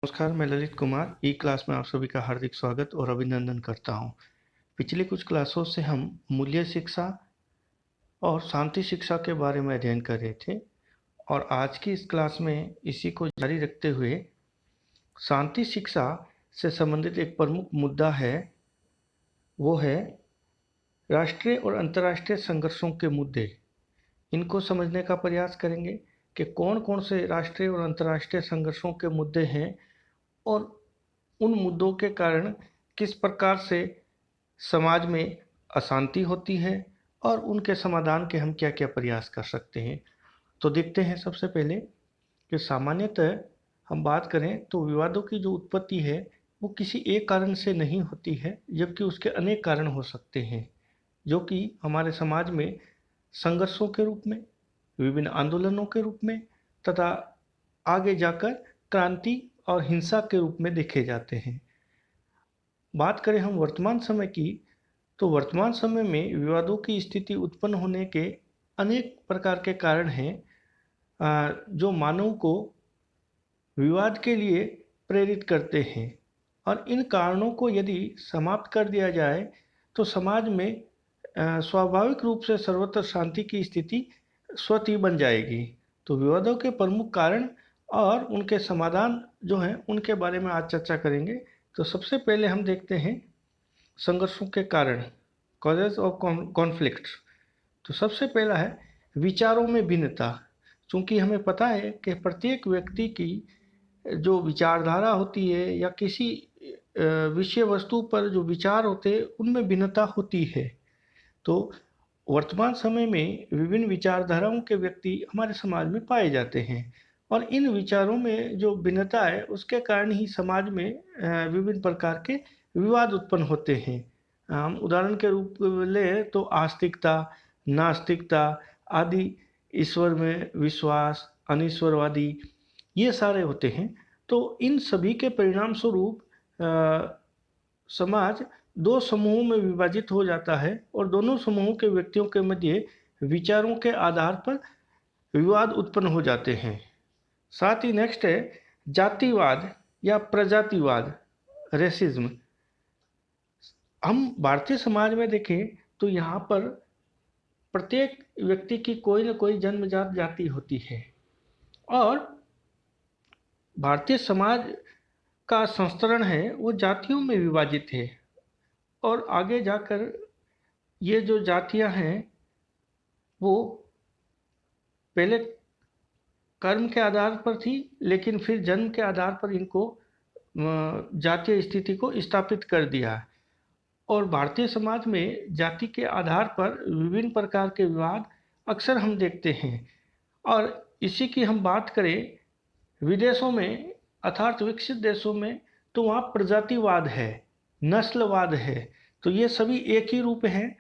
नमस्कार, मैं ललित कुमार ई क्लास में आप सभी का हार्दिक स्वागत और अभिनंदन करता हूं। पिछली कुछ क्लासों से हम मूल्य शिक्षा और शांति शिक्षा के बारे में अध्ययन कर रहे थे और आज की इस क्लास में इसी को जारी रखते हुए शांति शिक्षा से संबंधित एक प्रमुख मुद्दा है, वो है राष्ट्रीय और अंतर्राष्ट्रीय संघर्षों के मुद्दे। इनको समझने का प्रयास करेंगे कि कौन कौन से राष्ट्रीय और अंतर्राष्ट्रीय संघर्षों के मुद्दे हैं और उन मुद्दों के कारण किस प्रकार से समाज में अशांति होती है और उनके समाधान के हम क्या क्या प्रयास कर सकते हैं। तो देखते हैं सबसे पहले कि सामान्यतः हम बात करें तो विवादों की जो उत्पत्ति है वो किसी एक कारण से नहीं होती है, जबकि उसके अनेक कारण हो सकते हैं जो कि हमारे समाज में संघर्षों के रूप में, विभिन्न आंदोलनों के रूप में तथा आगे जाकर क्रांति और हिंसा के रूप में देखे जाते हैं। बात करें हम वर्तमान समय की, तो वर्तमान समय में विवादों की स्थिति उत्पन्न होने के अनेक प्रकार के कारण हैं जो मानव को विवाद के लिए प्रेरित करते हैं और इन कारणों को यदि समाप्त कर दिया जाए तो समाज में स्वाभाविक रूप से सर्वत्र शांति की स्थिति स्वतः ही बन जाएगी। तो विवादों के प्रमुख कारण और उनके समाधान जो हैं उनके बारे में आज चर्चा करेंगे। तो सबसे पहले हम देखते हैं संघर्षों के कारण, कॉजेज ऑफ कॉन्फ्लिक्ट। तो सबसे पहला है विचारों में भिन्नता। चूँकि हमें पता है कि प्रत्येक व्यक्ति की जो विचारधारा होती है या किसी विषय वस्तु पर जो विचार होते हैं उनमें भिन्नता होती है। तो वर्तमान समय में विभिन्न विचारधाराओं के व्यक्ति हमारे समाज में पाए जाते हैं और इन विचारों में जो भिन्नता है उसके कारण ही समाज में विभिन्न प्रकार के विवाद उत्पन्न होते हैं। हम उदाहरण के रूप में लें तो आस्तिकता, नास्तिकता आदि, ईश्वर में विश्वास, अनीश्वरवादी, ये सारे होते हैं। तो इन सभी के परिणाम स्वरूप समाज दो समूहों में विभाजित हो जाता है और दोनों समूहों के व्यक्तियों के मध्य विचारों के आधार पर विवाद उत्पन्न हो जाते हैं। साथ ही नेक्स्ट है जातिवाद या प्रजातिवाद, रेसिज्म। हम भारतीय समाज में देखें तो यहाँ पर प्रत्येक व्यक्ति की कोई न कोई जन्मजात जाति होती है और भारतीय समाज का संस्करण है वो जातियों में विभाजित है और आगे जाकर ये जो जातियां हैं वो पहले कर्म के आधार पर थी, लेकिन फिर जन्म के आधार पर इनको जातीय स्थिति को स्थापित कर दिया और भारतीय समाज में जाति के आधार पर विभिन्न प्रकार के विवाद अक्सर हम देखते हैं। और इसी की हम बात करें विदेशों में अर्थात विकसित देशों में, तो वहाँ प्रजातिवाद है, नस्लवाद है। तो ये सभी एक ही रूप हैं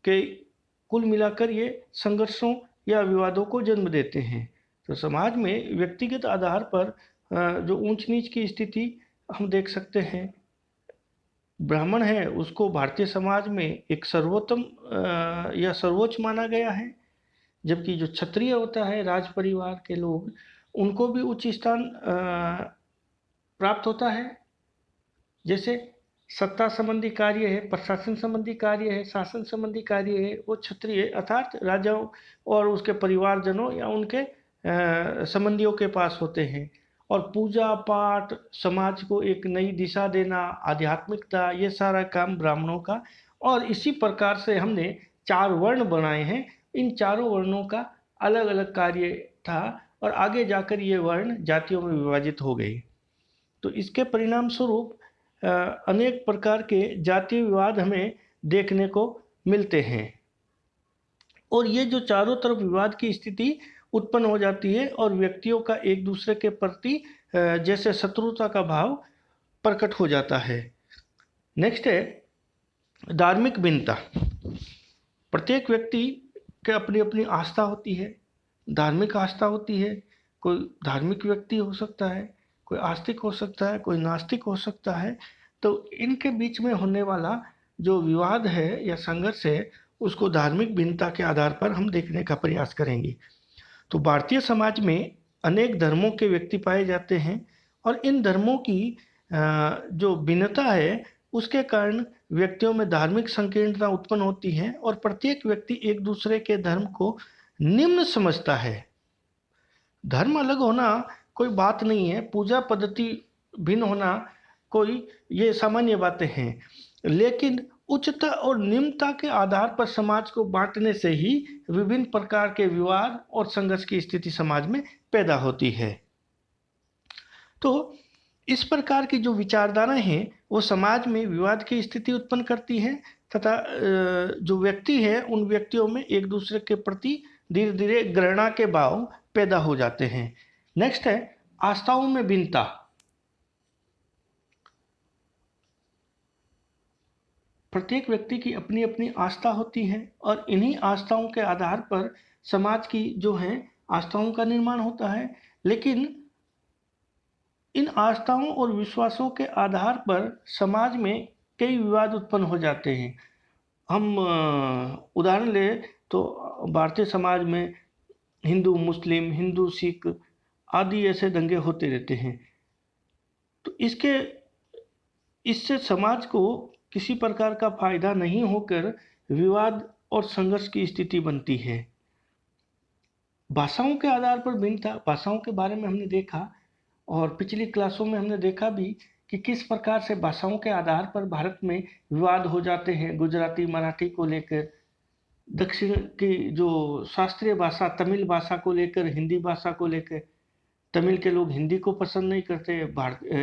कि कुल मिलाकर ये संघर्षों या विवादों को जन्म देते हैं। तो समाज में व्यक्तिगत आधार पर जो ऊंच नीच की स्थिति हम देख सकते हैं। ब्राह्मण है उसको भारतीय समाज में एक सर्वोत्तम या सर्वोच्च माना गया है, जबकि जो क्षत्रिय होता है, राज परिवार के लोग, उनको भी उच्च स्थान प्राप्त होता है। जैसे सत्ता संबंधी कार्य है, प्रशासन संबंधी कार्य है, शासन संबंधी कार्य है, वो क्षत्रिय अर्थात राजाओं और उसके परिवारजनों या उनके संबंधियों के पास होते हैं। और पूजा पाठ, समाज को एक नई दिशा देना, आध्यात्मिकता, ये सारा काम ब्राह्मणों का। और इसी प्रकार से हमने 4 वर्ण बनाए हैं। इन चारों वर्णों का अलग अलग कार्य था और आगे जाकर ये वर्ण जातियों में विभाजित हो गए। तो इसके परिणाम स्वरूप अनेक प्रकार के जातीय विवाद हमें देखने को मिलते हैं और ये जो चारों तरफ विवाद की स्थिति उत्पन्न हो जाती है और व्यक्तियों का एक दूसरे के प्रति जैसे शत्रुता का भाव प्रकट हो जाता है। नेक्स्ट है धार्मिक भिन्नता। प्रत्येक व्यक्ति के अपनी अपनी आस्था होती है, धार्मिक आस्था होती है। कोई धार्मिक व्यक्ति हो सकता है, कोई आस्तिक हो सकता है, कोई नास्तिक हो सकता है। तो इनके बीच में होने वाला जो विवाद है या संघर्ष है उसको धार्मिक भिन्नता के आधार पर हम देखने का प्रयास करेंगे। तो भारतीय समाज में अनेक धर्मों के व्यक्ति पाए जाते हैं और इन धर्मों की जो भिन्नता है उसके कारण व्यक्तियों में धार्मिक संकीर्णता उत्पन्न होती है और प्रत्येक व्यक्ति एक दूसरे के धर्म को निम्न समझता है। धर्म अलग होना कोई बात नहीं है, पूजा पद्धति भिन्न होना कोई ये सामान्य बातें हैं, लेकिन उच्चता और निम्नता के आधार पर समाज को बांटने से ही विभिन्न प्रकार के विवाद और संघर्ष की स्थिति समाज में पैदा होती है। तो इस प्रकार की जो विचारधाराएं हैं वो समाज में विवाद की स्थिति उत्पन्न करती हैं तथा जो व्यक्ति है उन व्यक्तियों में एक दूसरे के प्रति धीरे धीरे घृणा के भाव पैदा हो जाते हैं। नेक्स्ट है आस्थाओं में भिन्नता। प्रत्येक व्यक्ति की अपनी अपनी आस्था होती है और इन्हीं आस्थाओं के आधार पर समाज की जो है आस्थाओं का निर्माण होता है, लेकिन इन आस्थाओं और विश्वासों के आधार पर समाज में कई विवाद उत्पन्न हो जाते हैं। हम उदाहरण ले तो भारतीय समाज में हिंदू मुस्लिम, हिंदू सिख आदि ऐसे दंगे होते रहते हैं। तो इससे समाज को किसी प्रकार का फायदा नहीं होकर विवाद और संघर्ष की स्थिति बनती है। भाषाओं के आधार पर भिन्नता, भाषाओं के बारे में हमने देखा और पिछली क्लासों में हमने देखा भी कि किस प्रकार से भाषाओं के आधार पर भारत में विवाद हो जाते हैं। गुजराती मराठी को लेकर, दक्षिण की जो शास्त्रीय भाषा तमिल भाषा को लेकर, हिंदी भाषा को लेकर, तमिल के लोग हिंदी को पसंद नहीं करते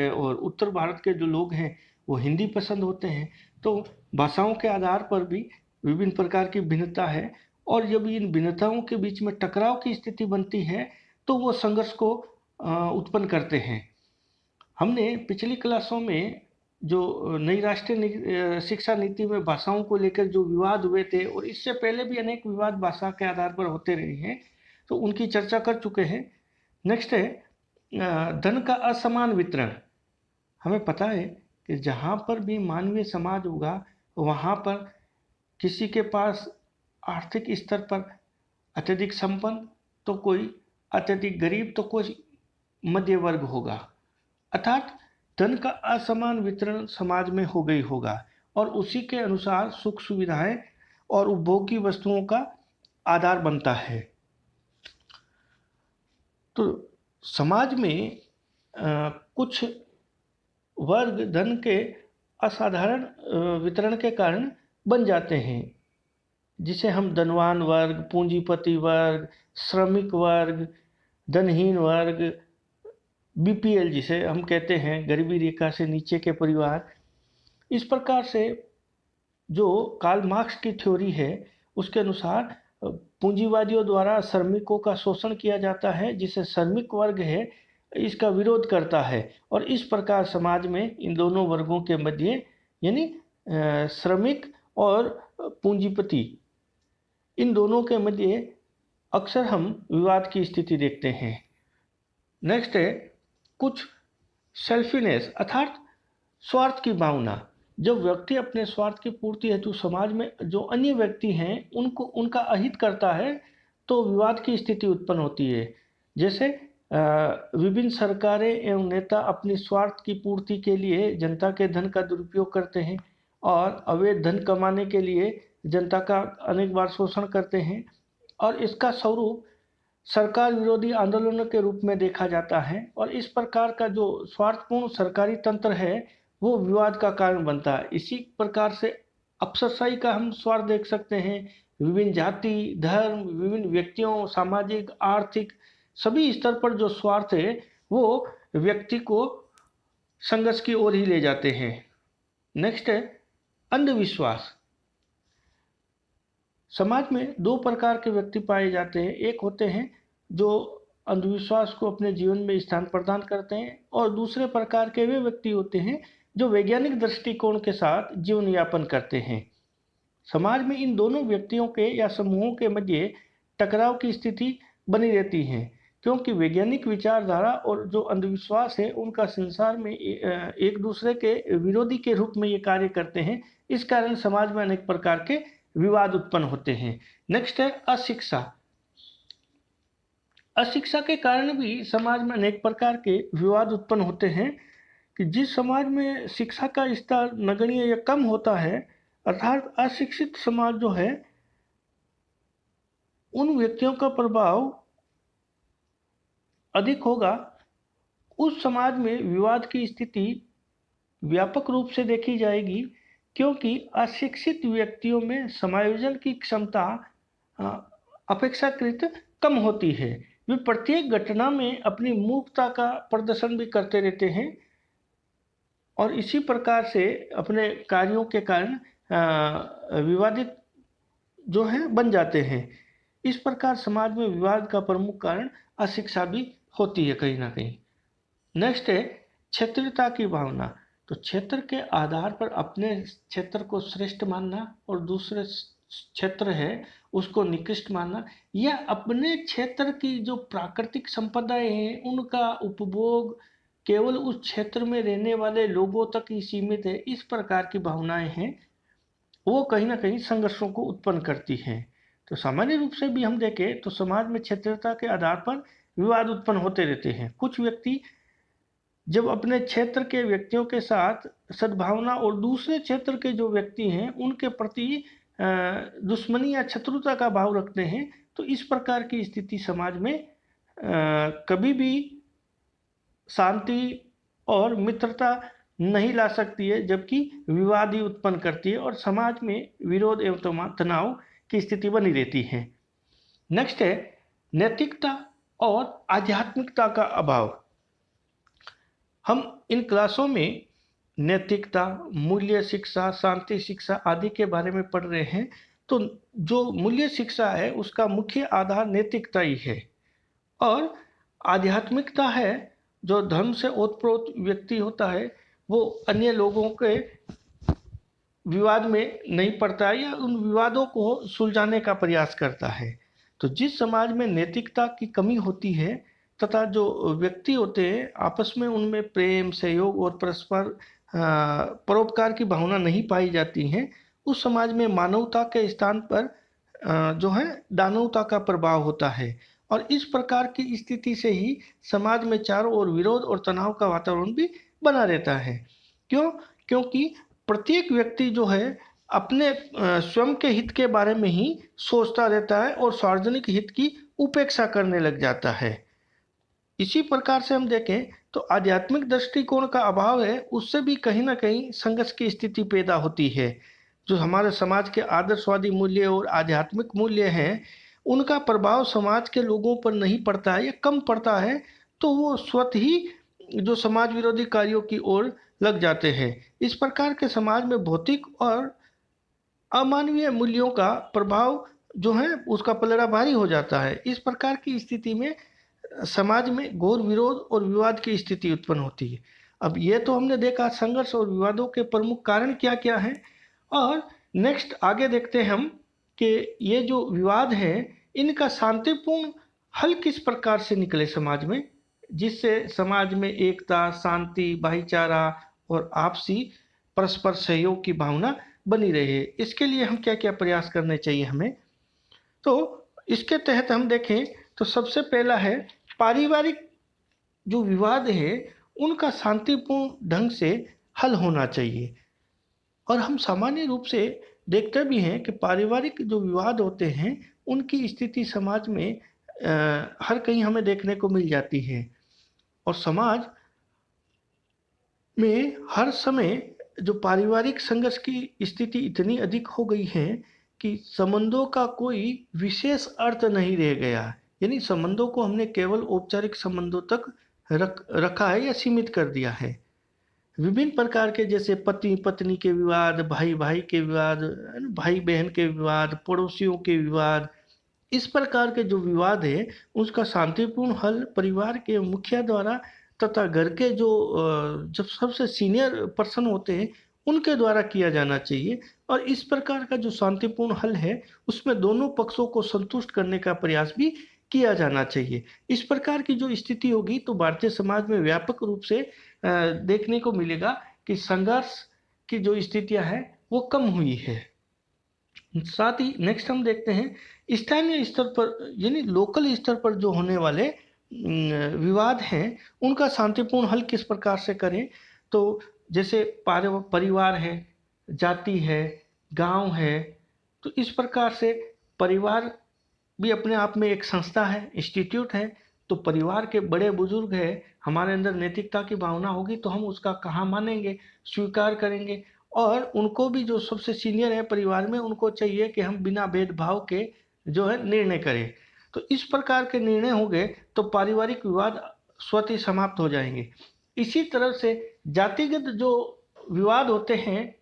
और उत्तर भारत के जो लोग हैं वो हिंदी पसंद होते हैं। तो भाषाओं के आधार पर भी विभिन्न प्रकार की भिन्नता है और जब इन भिन्नताओं के बीच में टकराव की स्थिति बनती है तो वो संघर्ष को उत्पन्न करते हैं। हमने पिछली क्लासों में जो नई राष्ट्रीय शिक्षा नीति में भाषाओं को लेकर जो विवाद हुए थे और इससे पहले भी अनेक विवाद भाषा के आधार पर होते रहे हैं, तो उनकी चर्चा कर चुके हैं। नेक्स्ट है धन का असमान वितरण। हमें पता है कि जहाँ पर भी मानवीय समाज होगा वहाँ पर किसी के पास आर्थिक स्तर पर अत्यधिक संपन्न तो कोई अत्यधिक गरीब तो कोई मध्य वर्ग होगा, अर्थात धन का असमान वितरण समाज में हो गई होगा और उसी के अनुसार सुख सुविधाएं और उपभोग की वस्तुओं का आधार बनता है। तो समाज में कुछ वर्ग धन के असाधारण वितरण के कारण बन जाते हैं, जिसे हम धनवान वर्ग, पूंजीपति वर्ग, श्रमिक वर्ग, धनहीन वर्ग, बीपीएल जिसे हम कहते हैं, गरीबी रेखा से नीचे के परिवार। इस प्रकार से जो कार्ल मार्क्स की थ्योरी है उसके अनुसार पूंजीवादियों द्वारा श्रमिकों का शोषण किया जाता है, जिसे श्रमिक वर्ग है इसका विरोध करता है और इस प्रकार समाज में इन दोनों वर्गों के मध्य यानी श्रमिक और पूंजीपति इन दोनों के मध्य अक्सर हम विवाद की स्थिति देखते हैं। नेक्स्ट है कुछ सेल्फिनेस अर्थात स्वार्थ की भावना। जब व्यक्ति अपने स्वार्थ की पूर्ति हेतु समाज में जो अन्य व्यक्ति हैं उनको उनका अहित करता है तो विवाद की स्थिति उत्पन्न होती है। जैसे विभिन्न सरकारें एवं नेता अपनी स्वार्थ की पूर्ति के लिए जनता के धन का दुरुपयोग करते हैं और अवैध धन कमाने के लिए जनता का अनेक बार शोषण करते हैं और इसका स्वरूप सरकार विरोधी आंदोलनों के रूप में देखा जाता है और इस प्रकार का जो स्वार्थपूर्ण सरकारी तंत्र है वो विवाद का कारण बनता है। इसी प्रकार से अफसरशाही का हम स्वार्थ देख सकते हैं। विभिन्न जाति, धर्म, विभिन्न व्यक्तियों, सामाजिक, आर्थिक सभी स्तर पर जो स्वार्थ है वो व्यक्ति को संघर्ष की ओर ही ले जाते हैं। नेक्स्ट है अंधविश्वास। समाज में दो प्रकार के व्यक्ति पाए जाते हैं। एक होते हैं जो अंधविश्वास को अपने जीवन में स्थान प्रदान करते हैं और दूसरे प्रकार के वे व्यक्ति होते हैं जो वैज्ञानिक दृष्टिकोण के साथ जीवन यापन करते हैं। समाज में इन दोनों व्यक्तियों के या समूहों के मध्य टकराव की स्थिति बनी रहती है क्योंकि वैज्ञानिक विचारधारा और जो अंधविश्वास है उनका संसार में एक दूसरे के विरोधी के रूप में ये कार्य करते हैं। इस कारण समाज में अनेक प्रकार के विवाद उत्पन्न होते हैं। नेक्स्ट है अशिक्षा। अशिक्षा के कारण भी समाज में अनेक प्रकार के विवाद उत्पन्न होते हैं कि जिस समाज में शिक्षा का स्तर नगण्य या कम होता है, अर्थात अशिक्षित समाज जो है, उन व्यक्तियों का प्रभाव अधिक होगा। उस समाज में विवाद की स्थिति व्यापक रूप से देखी जाएगी, क्योंकि अशिक्षित व्यक्तियों में समायोजन की क्षमता अपेक्षाकृत कम होती है। वे प्रत्येक घटना में अपनी मूर्खता का प्रदर्शन भी करते रहते हैं और इसी प्रकार से अपने कार्यों के कारण विवादित जो है बन जाते हैं। इस प्रकार समाज में विवाद का प्रमुख कारण अशिक्षा भी होती है कहीं ना कहीं। नेक्स्ट है क्षेत्रीयता की भावना। तो क्षेत्र के आधार पर अपने क्षेत्र को श्रेष्ठ मानना और दूसरे क्षेत्र है उसको निकृष्ट मानना, या अपने क्षेत्र की जो प्राकृतिक संपदाएं हैं उनका उपभोग केवल उस क्षेत्र में रहने वाले लोगों तक ही सीमित है, इस प्रकार की भावनाएं हैं, वो कहीं ना कहीं संघर्षों को उत्पन्न करती हैं। तो सामान्य रूप से भी हम देखें तो समाज में क्षेत्रीयता के आधार पर विवाद उत्पन्न होते रहते हैं। कुछ व्यक्ति जब अपने क्षेत्र के व्यक्तियों के साथ सद्भावना और दूसरे क्षेत्र के जो व्यक्ति हैं उनके प्रति दुश्मनी या शत्रुता का भाव रखते हैं, तो इस प्रकार की स्थिति समाज में कभी भी शांति और मित्रता नहीं ला सकती है, जबकि विवाद ही उत्पन्न करती है और समाज में विरोध एवं तनाव की स्थिति बनी रहती है। नेक्स्ट है नैतिकता और आध्यात्मिकता का अभाव। हम इन क्लासों में नैतिकता, मूल्य शिक्षा, शांति शिक्षा आदि के बारे में पढ़ रहे हैं। तो जो मूल्य शिक्षा है उसका मुख्य आधार नैतिकता ही है, और आध्यात्मिकता है जो धर्म से ओतप्रोत व्यक्ति होता है वो अन्य लोगों के विवाद में नहीं पड़ता है या उन विवादों को सुलझाने का प्रयास करता है। तो जिस समाज में नैतिकता की कमी होती है तथा जो व्यक्ति होते हैं आपस में उनमें प्रेम, सहयोग और परस्पर परोपकार की भावना नहीं पाई जाती है, उस समाज में मानवता के स्थान पर जो है दानवता का प्रभाव होता है। और इस प्रकार की स्थिति से ही समाज में चारों ओर विरोध और तनाव का वातावरण भी बना रहता है। क्यों? क्योंकि प्रत्येक व्यक्ति जो है अपने स्वयं के हित के बारे में ही सोचता रहता है और सार्वजनिक हित की उपेक्षा करने लग जाता है। इसी प्रकार से हम देखें तो आध्यात्मिक दृष्टिकोण का अभाव है, उससे भी कहीं ना कहीं संघर्ष की स्थिति पैदा होती है। जो हमारे समाज के आदर्शवादी मूल्य और आध्यात्मिक मूल्य हैं उनका प्रभाव समाज के लोगों पर नहीं पड़ता है या कम पड़ता है, तो वो स्वतः ही जो समाज विरोधी कार्यों की ओर लग जाते हैं। इस प्रकार के समाज में भौतिक और अमानवीय मूल्यों का प्रभाव जो है उसका पलड़ा भारी हो जाता है। इस प्रकार की स्थिति में समाज में घोर विरोध और विवाद की स्थिति उत्पन्न होती है। अब ये तो हमने देखा संघर्ष और विवादों के प्रमुख कारण क्या क्या हैं, और नेक्स्ट आगे देखते हैं हम कि ये जो विवाद हैं इनका शांतिपूर्ण हल किस प्रकार से निकले समाज में, जिससे समाज में एकता, शांति, भाईचारा और आपसी परस्पर सहयोग की भावना बनी रहे। इसके लिए हम क्या क्या प्रयास करने चाहिए हमें? तो इसके तहत हम देखें तो सबसे पहला है पारिवारिक जो विवाद है उनका शांतिपूर्ण ढंग से हल होना चाहिए। और हम सामान्य रूप से देखते भी हैं कि पारिवारिक जो विवाद होते हैं उनकी स्थिति समाज में हर कहीं हमें देखने को मिल जाती है, और समाज में हर समय जो पारिवारिक संघर्ष की स्थिति इतनी अधिक हो गई है कि संबंधों का कोई विशेष अर्थ नहीं रह गया। यानी संबंधों को हमने केवल औपचारिक संबंधों तक रखा है या सीमित कर दिया है। विभिन्न प्रकार के जैसे पति पत्नी के विवाद, भाई भाई के विवाद, भाई बहन के विवाद, पड़ोसियों के विवाद, इस प्रकार के जो विवाद है उसका शांतिपूर्ण हल परिवार के मुखिया द्वारा तथा घर के जो जब सबसे सीनियर पर्सन होते हैं उनके द्वारा किया जाना चाहिए। और इस प्रकार का जो शांतिपूर्ण हल है उसमें दोनों पक्षों को संतुष्ट करने का प्रयास भी किया जाना चाहिए। इस प्रकार की जो स्थिति होगी तो भारतीय समाज में व्यापक रूप से देखने को मिलेगा कि संघर्ष की जो स्थितियां हैं वो कम हुई है। साथ ही नेक्स्ट हम देखते हैं स्थानीय स्तर पर यानी लोकल स्तर पर जो होने वाले विवाद हैं उनका शांतिपूर्ण हल किस प्रकार से करें। तो जैसे परिवार है, जाति है, गांव है, तो इस प्रकार से परिवार भी अपने आप में एक संस्था है, इंस्टीट्यूट है। तो परिवार के बड़े बुजुर्ग है, हमारे अंदर नैतिकता की भावना होगी तो हम उसका कहाँ मानेंगे, स्वीकार करेंगे। और उनको भी जो सबसे सीनियर है परिवार में, उनको चाहिए कि हम बिना भेदभाव के जो है निर्णय करें। तो इस प्रकार के निर्णय होंगे तो पारिवारिक विवाद स्वतः ही समाप्त हो जाएंगे। इसी तरह से जातिगत जो विवाद होते हैं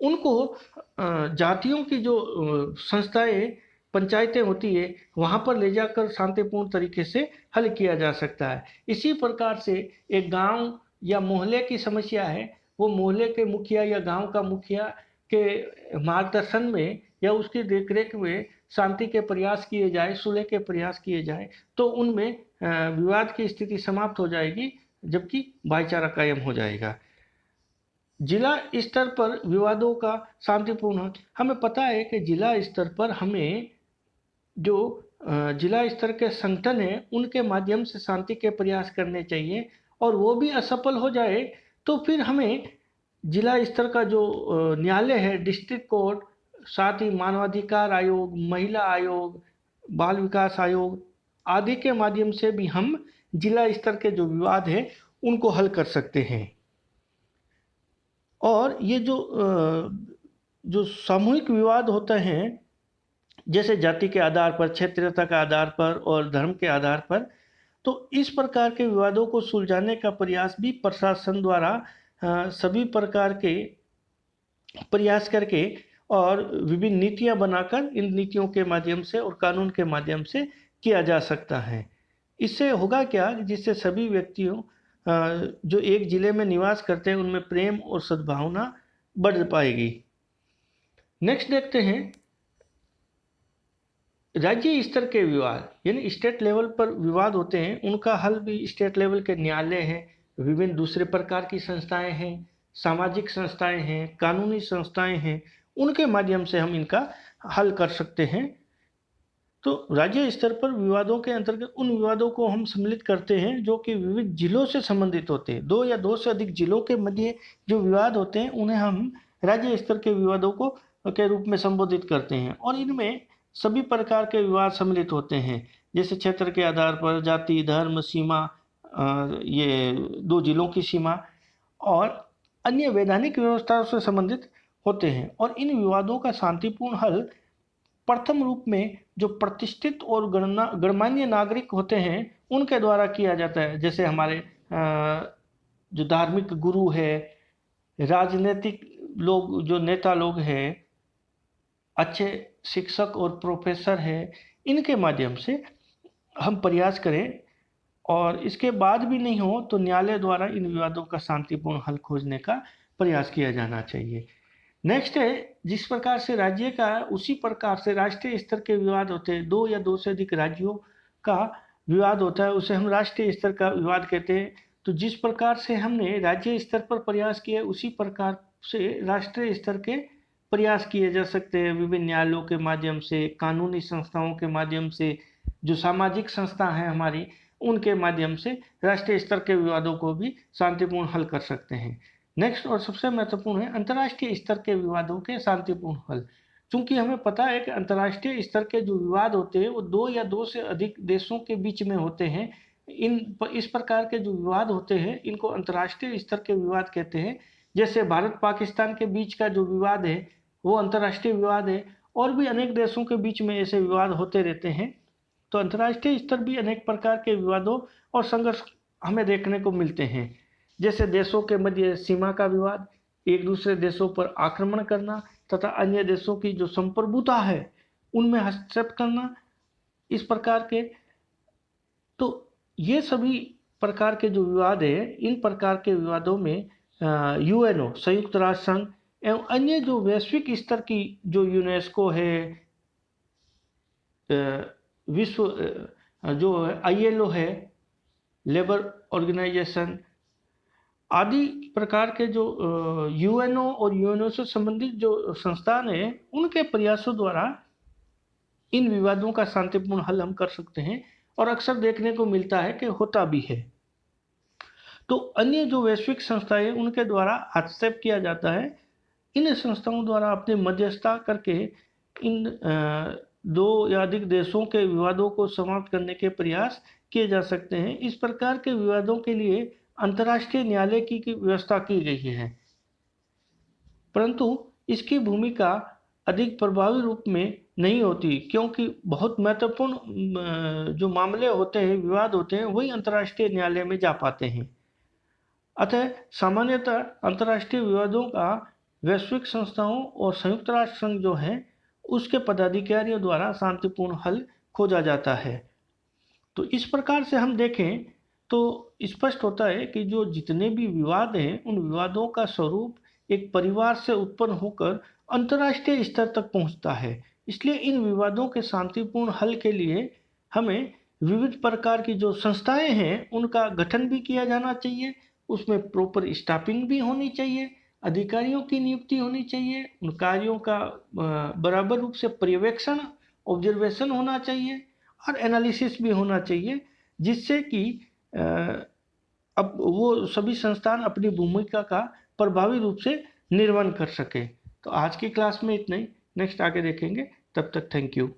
उनको जातियों की जो संस्थाएं, पंचायतें होती है, वहाँ पर ले जाकर शांतिपूर्ण तरीके से हल किया जा सकता है। इसी प्रकार से एक गांव या मोहल्ले की समस्या है, वो मोहल्ले के मुखिया या गांव का मुखिया के मार्गदर्शन में या उसकी देखरेख में शांति के प्रयास किए जाए, सुलह के प्रयास किए जाए, तो उनमें विवाद की स्थिति समाप्त हो जाएगी, जबकि भाईचारा कायम हो जाएगा। जिला स्तर पर विवादों का शांतिपूर्ण, हमें पता है कि जिला स्तर पर हमें जो जिला स्तर के संगठन हैं उनके माध्यम से शांति के प्रयास करने चाहिए। और वो भी असफल हो जाए तो फिर हमें जिला स्तर का जो न्यायालय है, डिस्ट्रिक्ट कोर्ट, साथ ही मानवाधिकार आयोग, महिला आयोग, बाल विकास आयोग आदि के माध्यम से भी हम जिला स्तर के जो विवाद है उनको हल कर सकते हैं। और ये जो सामूहिक विवाद होते हैं, जैसे जाति के आधार पर, क्षेत्रीयता के आधार पर और धर्म के आधार पर, तो इस प्रकार के विवादों को सुलझाने का प्रयास भी प्रशासन द्वारा सभी प्रकार के प्रयास करके और विभिन्न नीतियां बनाकर इन नीतियों के माध्यम से और कानून के माध्यम से किया जा सकता है। इससे होगा क्या, जिससे सभी व्यक्तियों जो एक जिले में निवास करते हैं उनमें प्रेम और सद्भावना बढ़ पाएगी। नेक्स्ट देखते हैं राज्य स्तर के विवाद, यानी स्टेट लेवल पर विवाद होते हैं, उनका हल भी स्टेट लेवल के न्यायालय हैं, विभिन्न दूसरे प्रकार की संस्थाएं हैं, सामाजिक संस्थाएं हैं, कानूनी संस्थाएं हैं, उनके माध्यम से हम इनका हल कर सकते हैं। तो राज्य स्तर पर विवादों के अंतर्गत उन विवादों को हम सम्मिलित करते हैं जो कि विविध जिलों से संबंधित होते हैं। दो या दो से अधिक जिलों के मध्य जो विवाद होते हैं उन्हें हम राज्य स्तर के विवादों को के रूप में संबोधित करते हैं। और इनमें सभी प्रकार के विवाद सम्मिलित होते हैं, जैसे क्षेत्र के आधार पर, जाति, धर्म, सीमा, ये दो जिलों की सीमा और अन्य वैधानिक व्यवस्थाओं से संबंधित होते हैं। और इन विवादों का शांतिपूर्ण हल प्रथम रूप में जो प्रतिष्ठित और गणमान्य नागरिक होते हैं उनके द्वारा किया जाता है। जैसे हमारे जो धार्मिक गुरु है, राजनीतिक लोग, जो नेता लोग हैं, अच्छे शिक्षक और प्रोफेसर हैं, इनके माध्यम से हम प्रयास करें। और इसके बाद भी नहीं हो तो न्यायालय द्वारा इन विवादों का शांतिपूर्ण हल खोजने का प्रयास किया जाना चाहिए। नेक्स्ट है, जिस प्रकार से राज्य का उसी प्रकार से राष्ट्रीय स्तर के विवाद होते हैं। दो या दो से अधिक राज्यों का विवाद होता है, उसे हम राष्ट्रीय स्तर का विवाद कहते हैं। तो जिस प्रकार से हमने राज्य स्तर पर प्रयास किए उसी प्रकार से राष्ट्रीय स्तर के प्रयास किए जा सकते हैं, विभिन्न न्यायालयों के माध्यम से, कानूनी संस्थाओं के माध्यम से, जो सामाजिक संस्था हैं हमारी, उनके माध्यम से राष्ट्रीय स्तर के विवादों को भी शांतिपूर्ण हल कर सकते हैं। नेक्स्ट और सबसे महत्वपूर्ण है अंतर्राष्ट्रीय स्तर के विवादों के शांतिपूर्ण हल। क्योंकि हमें पता है कि अंतर्राष्ट्रीय स्तर के जो विवाद होते हैं वो दो या दो से अधिक देशों के बीच में होते हैं। इस प्रकार के जो विवाद होते हैं इनको अंतर्राष्ट्रीय स्तर के विवाद कहते हैं। जैसे भारत पाकिस्तान के बीच का जो विवाद है वो अंतर्राष्ट्रीय विवाद है। और भी अनेक देशों के बीच में ऐसे विवाद होते रहते हैं। तो अंतर्राष्ट्रीय स्तर भी अनेक प्रकार के विवादों और संघर्ष हमें देखने को मिलते हैं। जैसे देशों के मध्य सीमा का विवाद, एक दूसरे देशों पर आक्रमण करना तथा अन्य देशों की जो संप्रभुता है उनमें हस्तक्षेप करना, इस प्रकार के। तो ये सभी प्रकार के जो विवाद है, इन प्रकार के विवादों में यूएनओ, संयुक्त राष्ट्र संघ एवं अन्य जो वैश्विक स्तर की जो यूनेस्को है, विश्व जो आईएलओ है, लेबर ऑर्गेनाइजेशन, आदि प्रकार के जो यूएनओ और यूएनओ से संबंधित जो संस्थान हैं, उनके प्रयासों द्वारा इन विवादों का शांतिपूर्ण हल हम कर सकते हैं, और अक्सर देखने को मिलता है कि होता भी है। तो अन्य जो वैश्विक संस्थाएं उनके द्वारा हस्तक्षेप किया जाता है। इन संस्थाओं द्वारा अपनी मध्यस्थता करके इन दो या अधिक देशों के विवादों को समाप्त करने के प्रयास किए जा सकते हैं। इस प्रकार के विवादों के लिए अंतर्राष्ट्रीय न्यायालय की व्यवस्था की गई है, परंतु इसकी भूमिका अधिक प्रभावी रूप में नहीं होती, क्योंकि बहुत महत्वपूर्ण जो मामले होते हैं, विवाद होते हैं, वही अंतर्राष्ट्रीय न्यायालय में जा पाते हैं। अतः सामान्यतः अंतर्राष्ट्रीय विवादों का वैश्विक संस्थाओं और संयुक्त राष्ट्र संघ जो है उसके पदाधिकारियों द्वारा शांतिपूर्ण हल खोजा जाता है। तो इस प्रकार से हम देखें तो स्पष्ट होता है कि जो जितने भी विवाद हैं, उन विवादों का स्वरूप एक परिवार से उत्पन्न होकर अंतर्राष्ट्रीय स्तर तक पहुंचता है। इसलिए इन विवादों के शांतिपूर्ण हल के लिए हमें विविध प्रकार की जो संस्थाएं हैं उनका गठन भी किया जाना चाहिए, उसमें प्रॉपर स्टाफिंग भी होनी चाहिए, अधिकारियों की नियुक्ति होनी चाहिए, उन कार्यों का बराबर रूप से पर्यवेक्षण, ऑब्जर्वेशन होना चाहिए, और एनालिसिस भी होना चाहिए, जिससे कि अब वो सभी संस्थान अपनी भूमिका का प्रभावी रूप से निर्वहन कर सके। तो आज की क्लास में इतना ही, नेक्स्ट आगे देखेंगे। तब तक थैंक यू।